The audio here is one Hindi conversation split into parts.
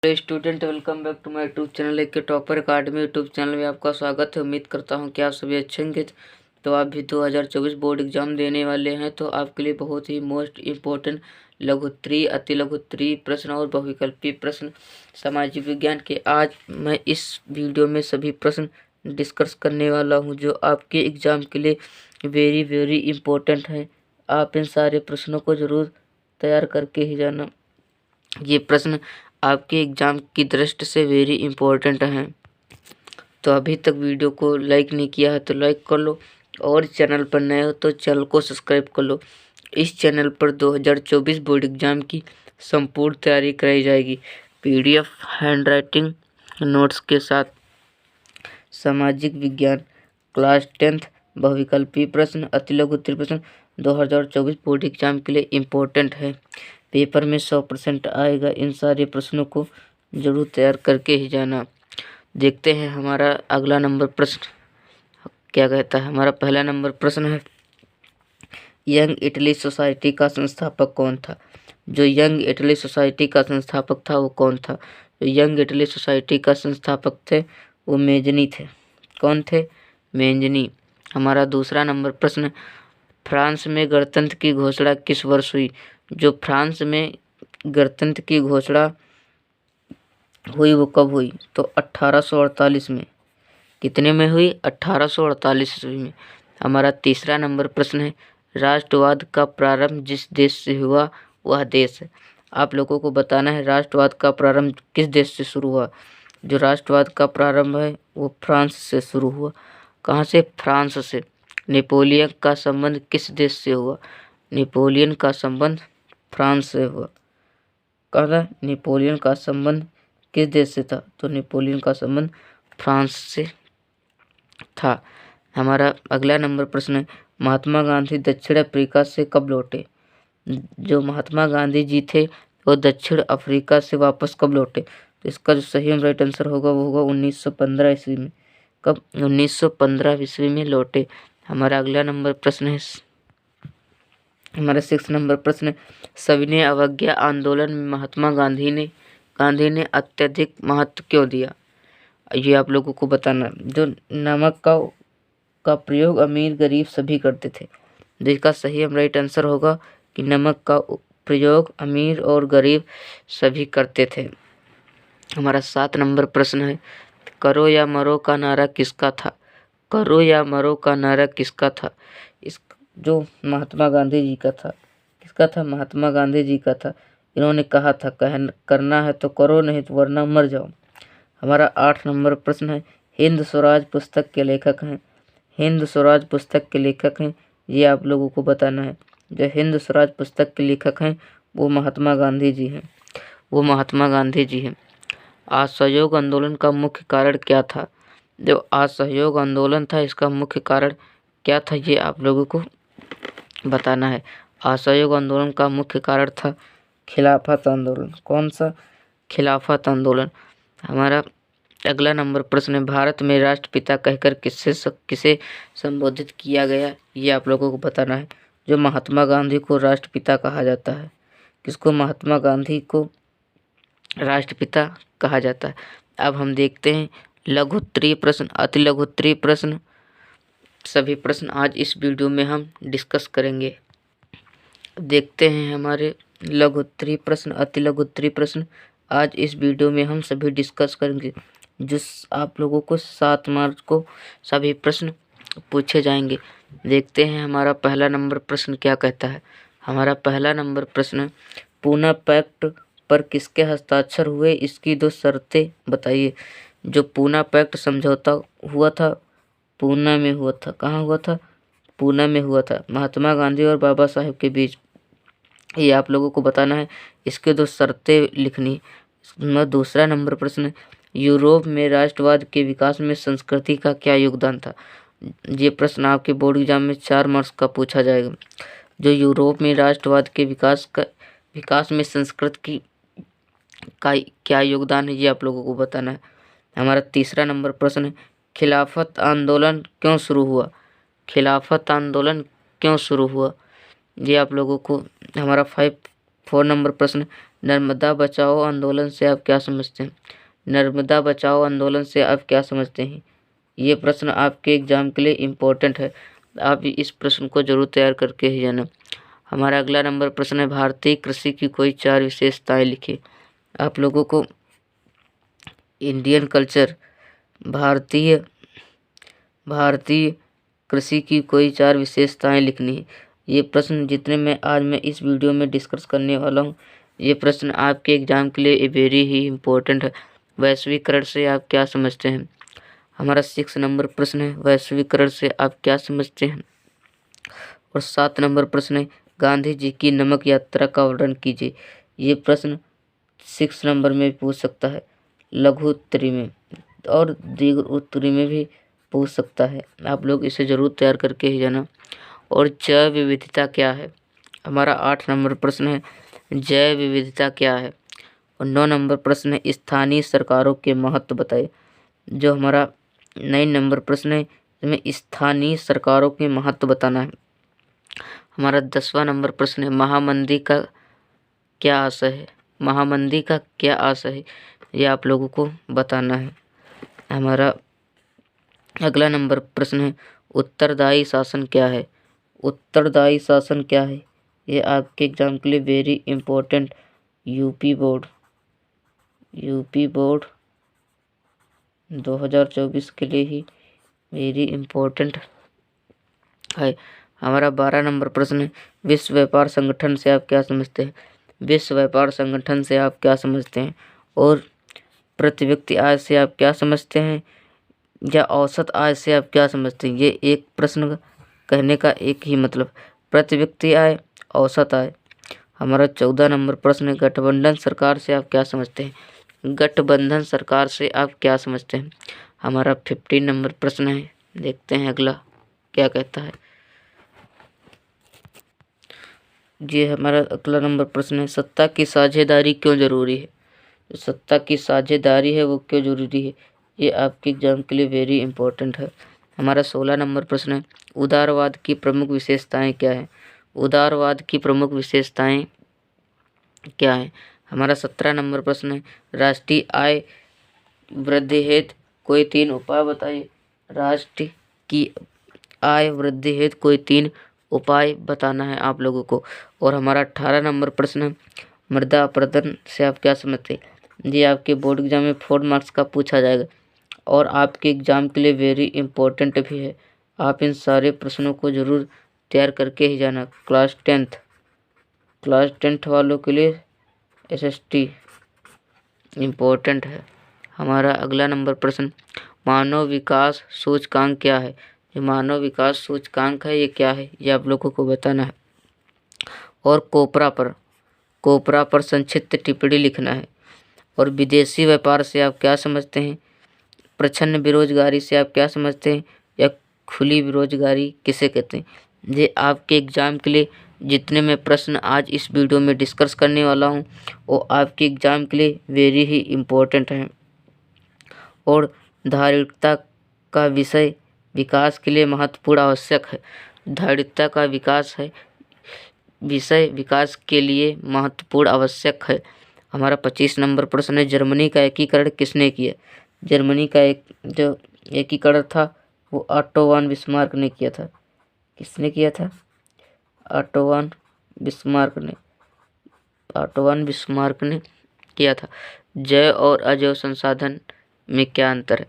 Hello student, welcome back to my YouTube channel के टॉपर अकाडमी यूट्यूब चैनल में आपका स्वागत है। उम्मीद करता हूं कि आप सभी अच्छे होंगे। तो आप भी 2024 बोर्ड एग्जाम देने वाले हैं, तो आपके लिए बहुत ही मोस्ट इम्पोर्टेंट लघुत्तरीय, अति लघुत्तरीय प्रश्न और बहुविकल्पीय प्रश्न सामाजिक विज्ञान के आज मैं इस वीडियो में सभी प्रश्न डिस्कस करने वाला हूँ, जो आपके एग्ज़ाम के लिए वेरी वेरी इम्पोर्टेंट हैं। आप इन सारे प्रश्नों को ज़रूर तैयार करके ही जाना। ये प्रश्न आपके एग्ज़ाम की दृष्टि से वेरी इम्पोर्टेंट हैं। तो अभी तक वीडियो को लाइक नहीं किया है तो लाइक कर लो, और चैनल पर नए हो तो चैनल को सब्सक्राइब कर लो। इस चैनल पर 2024 बोर्ड एग्ज़ाम की संपूर्ण तैयारी कराई जाएगी, PDF हैंड राइटिंग नोट्स के साथ। सामाजिक विज्ञान क्लास 10th बहुविकल्पीय प्रश्न, अति लघुत्तरीय प्रश्न 2024 बोर्ड एग्जाम के लिए इम्पोर्टेंट है। पेपर में 100% आएगा। इन सारे प्रश्नों को जरूर तैयार करके ही जाना। देखते हैं हमारा अगला नंबर प्रश्न क्या कहता है। हमारा पहला नंबर प्रश्न है, यंग इटली सोसाइटी का संस्थापक कौन था? जो यंग इटली सोसाइटी का संस्थापक था वो कौन था? जो यंग इटली सोसाइटी का संस्थापक थे वो मेजनी थे। कौन थे? मेजनी। हमारा दूसरा नंबर प्रश्न, फ्रांस में गणतंत्र की घोषणा किस वर्ष हुई? जो फ्रांस में गणतंत्र की घोषणा हुई वो कब हुई? तो 1848 में। कितने में हुई? 1848 ईस्वी में। हमारा तीसरा नंबर प्रश्न है, राष्ट्रवाद का प्रारंभ जिस देश से हुआ वह देश है। आप लोगों को बताना है राष्ट्रवाद का प्रारंभ किस देश से शुरू हुआ। जो राष्ट्रवाद का प्रारंभ है वो फ्रांस से शुरू हुआ। कहाँ से? फ्रांस से। नेपोलियन का संबंध किस देश से हुआ? नेपोलियन का संबंध फ्रांस से हुआ। कहा था नेपोलियन का संबंध किस देश से था? तो नेपोलियन का संबंध फ्रांस से था। हमारा अगला नंबर प्रश्न है, महात्मा गांधी दक्षिण अफ्रीका से कब लौटे? जो महात्मा गांधी जी थे वो दक्षिण अफ्रीका से वापस कब लौटे? तो इसका जो सही राइट आंसर होगा वो होगा 1915 ईस्वी में। कब? 1915 ईस्वी में लौटे। हमारा अगला नंबर प्रश्न है, हमारा 6 नंबर प्रश्न है, सविनय अवज्ञा आंदोलन में महात्मा गांधी ने अत्यधिक महत्व क्यों दिया? ये आप लोगों को बताना। जो नमक का प्रयोग अमीर गरीब सभी करते थे। जिसका सही राइट आंसर होगा कि नमक का प्रयोग अमीर और गरीब सभी करते थे। हमारा 7 नंबर प्रश्न है, करो या मरो का नारा किसका था? करो या मरो का नारा किसका था? इस जो महात्मा गांधी जी का था। किसका था? महात्मा गांधी जी का था। इन्होंने कहा था करना है तो करो, नहीं तो वरना मर जाओ। हमारा 8 नंबर प्रश्न है, हिंद स्वराज पुस्तक के लेखक हैं। हिंद स्वराज पुस्तक के लेखक हैं, ये आप लोगों को बताना है। जो हिंद स्वराज पुस्तक के लेखक हैं वो महात्मा गांधी जी हैं। वो महात्मा गांधी जी हैं। असहयोग आंदोलन का मुख्य कारण क्या था? जो असहयोग आंदोलन था इसका मुख्य कारण क्या था, ये आप लोगों को बताना है। असहयोग आंदोलन का मुख्य कारण था खिलाफत आंदोलन। कौन सा? खिलाफत आंदोलन। हमारा अगला नंबर प्रश्न है, भारत में राष्ट्रपिता कहकर किसे संबोधित किया गया, ये आप लोगों को बताना है। जो महात्मा गांधी को राष्ट्रपिता कहा जाता है। किसको? महात्मा गांधी को राष्ट्रपिता कहा जाता है। अब हम देखते हैं लघुत्तरीय प्रश्न, अति लघुत्तरीय प्रश्न। सभी प्रश्न आज इस वीडियो में हम डिस्कस करेंगे। देखते हैं हमारे लघुत्तरीय प्रश्न, अति लघुत्तरीय प्रश्न आज इस वीडियो में हम सभी डिस्कस करेंगे। जिस आप लोगों को 7 मार्च को सभी प्रश्न पूछे जाएंगे। देखते हैं हमारा पहला नंबर प्रश्न क्या कहता है। हमारा पहला नंबर प्रश्न, पूना पैक्ट पर किसके हस्ताक्षर हुए, इसकी 2 शर्तें बताइए। जो पूना पैक्ट समझौता हुआ था पूना में हुआ था। कहाँ हुआ था? पूना में हुआ था, महात्मा गांधी और बाबा साहेब के बीच। ये आप लोगों को बताना है। इसके 2 शर्तें लिखनी। दूसरा नंबर प्रश्न, यूरोप में राष्ट्रवाद के विकास में संस्कृति का क्या योगदान था? ये प्रश्न आपके बोर्ड एग्जाम में 4 मार्क्स का पूछा जाएगा। जो यूरोप में राष्ट्रवाद के विकास में संस्कृति का क्या योगदान है, ये आप लोगों को बताना है। हमारा तीसरा नंबर प्रश्न है, खिलाफत आंदोलन क्यों शुरू हुआ? खिलाफत आंदोलन क्यों शुरू हुआ, ये आप लोगों को। हमारा 4 नंबर प्रश्न, नर्मदा बचाओ आंदोलन से आप क्या समझते हैं? नर्मदा बचाओ आंदोलन से आप क्या समझते हैं? ये प्रश्न आपके एग्जाम के लिए इम्पोर्टेंट है। आप इस प्रश्न को जरूर तैयार करके ही जाना। हमारा अगला नंबर प्रश्न है, भारतीय कृषि की कोई 4 विशेषताएं लिखिए। आप लोगों को इंडियन कल्चर, भारतीय कृषि की कोई 4 विशेषताएं लिखनी है। ये प्रश्न जितने मैं इस वीडियो में डिस्कस करने वाला हूँ, ये प्रश्न आपके एग्जाम के लिए वेरी ही इम्पोर्टेंट है। वैश्वीकरण से आप क्या समझते हैं? हमारा 6 नंबर प्रश्न है, वैश्वीकरण से आप क्या समझते हैं? और 7 नंबर प्रश्न है, गांधी जी की नमक यात्रा का वर्णन कीजिए। ये प्रश्न 6 नंबर में पूछ सकता है, लघु उत्तरी में और दीर्घ उत्तरी में भी पूछ सकता है। आप लोग इसे जरूर तैयार करके ही जाना। और जैव विविधता क्या है? हमारा 8 नंबर प्रश्न है, जैव विविधता क्या है? और 9 नंबर प्रश्न है, स्थानीय सरकारों के महत्व बताइए। जो हमारा 9 नंबर प्रश्न है, इसमें स्थानीय सरकारों के महत्व बताना है। हमारा 10वां नंबर प्रश्न है, महामंदी का क्या आशय है? महामंदी का क्या आशय है, ये आप लोगों को बताना है। हमारा अगला नंबर प्रश्न है, उत्तरदायी शासन क्या है? उत्तरदायी शासन क्या है, ये आपके एग्जाम के लिए वेरी इंपॉर्टेंट यूपी बोर्ड 2024 के लिए ही वेरी इम्पोर्टेंट है। हमारा 12 नंबर प्रश्न है, विश्व व्यापार संगठन से आप क्या समझते हैं? विश्व व्यापार संगठन से आप क्या समझते हैं? और प्रति व्यक्ति आय से आप क्या समझते हैं, या औसत आय से आप क्या समझते हैं? ये एक प्रश्न कहने का एक ही मतलब, प्रति व्यक्ति आय, औसत आय। हमारा 14 नंबर प्रश्न है, गठबंधन सरकार से आप क्या समझते हैं? गठबंधन सरकार से आप क्या समझते हैं? हमारा 15 नंबर प्रश्न है, देखते हैं अगला क्या कहता है। ये हमारा अगला नंबर प्रश्न है, सत्ता की साझेदारी क्यों जरूरी है? जो सत्ता की साझेदारी है वो क्यों जरूरी है, ये आपके एग्जाम के लिए वेरी इंपॉर्टेंट है। हमारा 16 नंबर प्रश्न है, उदारवाद की प्रमुख विशेषताएं क्या है? उदारवाद की प्रमुख विशेषताएं क्या है? हमारा 17 नंबर प्रश्न है, राष्ट्रीय आय वृद्धि हेतु कोई 3 उपाय बताइए। राष्ट्र की आय वृद्धि हेतु कोई 3 उपाय बताना है आप लोगों को। और हमारा 18 नंबर प्रश्न है, मृदा अपरदन से आप क्या समझते हैं? ये आपके बोर्ड एग्जाम में 4 मार्क्स का पूछा जाएगा और आपके एग्जाम के लिए वेरी इंपॉर्टेंट भी है। आप इन सारे प्रश्नों को जरूर तैयार करके ही जाना। क्लास टेंथ वालों के लिए SST इम्पोर्टेंट है। हमारा अगला नंबर प्रश्न, मानव विकास सूचकांक क्या है? जो मानव विकास सूचकांक है ये क्या है, ये आप लोगों को बताना है। और कोपरा पर संक्षिप्त टिप्पणी लिखना है। और विदेशी व्यापार से आप क्या समझते हैं? प्रच्छन्न बेरोजगारी से आप क्या समझते हैं, या खुली बेरोजगारी किसे कहते हैं? ये आपके एग्जाम के लिए जितने मैं प्रश्न आज इस वीडियो में डिस्कस करने वाला हूँ वो आपके एग्जाम के लिए वेरी ही इम्पोर्टेंट हैं। और धारिता का विषय विकास के लिए महत्वपूर्ण आवश्यक है। धारिता का विकास है विषय विकास के लिए महत्वपूर्ण आवश्यक है। हमारा 25 नंबर प्रश्न है, जर्मनी का एकीकरण किसने किया? जर्मनी का जो एकीकरण था वो ऑटो वन बिस्मार्क ने किया था। किसने किया था? ऑटो वन बिस्मार्क ने किया था। जैव और अजैव संसाधन में क्या अंतर है?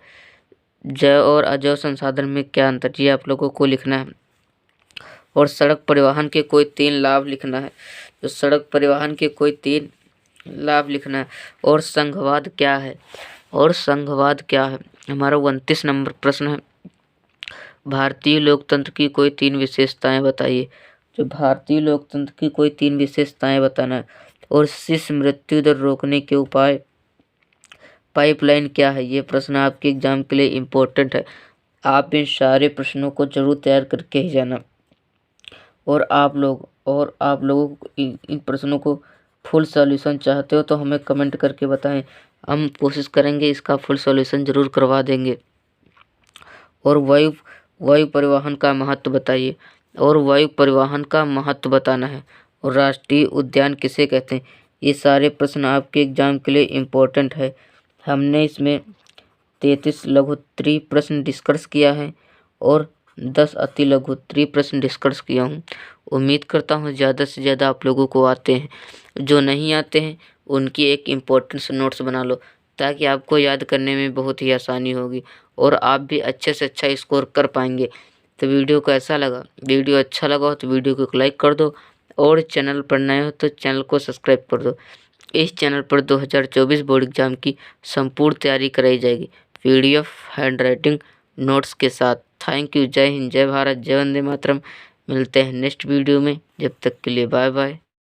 जैव और अजैव संसाधन में क्या अंतर, ये आप लोगों को लिखना है। और सड़क परिवहन के कोई 3 लाभ लिखना है। तो सड़क परिवहन के कोई 3 लाभ लिखना है। और संघवाद क्या है? हमारा 29 नंबर प्रश्न है, भारतीय लोकतंत्र की कोई 3 विशेषताएं बताइए। जो भारतीय लोकतंत्र की कोई 3 विशेषताएं बताना है। और शिशु मृत्यु दर रोकने के उपाय पाइपलाइन क्या है, ये प्रश्न आपके एग्जाम के लिए इम्पोर्टेंट है। आप इन सारे प्रश्नों को जरूर तैयार करके ही जाना। और आप लोगों को इन प्रश्नों को फुल सॉल्यूशन चाहते हो तो हमें कमेंट करके बताएं, हम कोशिश करेंगे इसका फुल सॉल्यूशन जरूर करवा देंगे। और वायु परिवहन का महत्व बताइए। और वायु परिवहन का महत्व बताना है। और राष्ट्रीय उद्यान किसे कहते हैं, ये सारे प्रश्न आपके एग्जाम के लिए इम्पोर्टेंट है। हमने इसमें 33 लघु उत्तरीय प्रश्न डिस्कस किया है और 10 अति लघु उत्तरीय प्रश्न डिस्कस किया हूँ। उम्मीद करता हूँ ज़्यादा से ज़्यादा आप लोगों को आते हैं। जो नहीं आते हैं उनकी एक इम्पोर्टेंट नोट्स बना लो, ताकि आपको याद करने में बहुत ही आसानी होगी और आप भी अच्छे से अच्छा स्कोर कर पाएंगे। तो वीडियो कैसा लगा? वीडियो अच्छा लगा हो तो वीडियो को लाइक कर दो और चैनल पर नए हो तो चैनल को सब्सक्राइब कर दो। इस चैनल पर 2024 बोर्ड एग्जाम की संपूर्ण तैयारी कराई जाएगी, PDF हैंड राइटिंग नोट्स के साथ। Thank you. जय हिंद, जय भारत, जय वंदे मातरम। मिलते हैं नेक्स्ट वीडियो में। जब तक के लिए बाय बाय।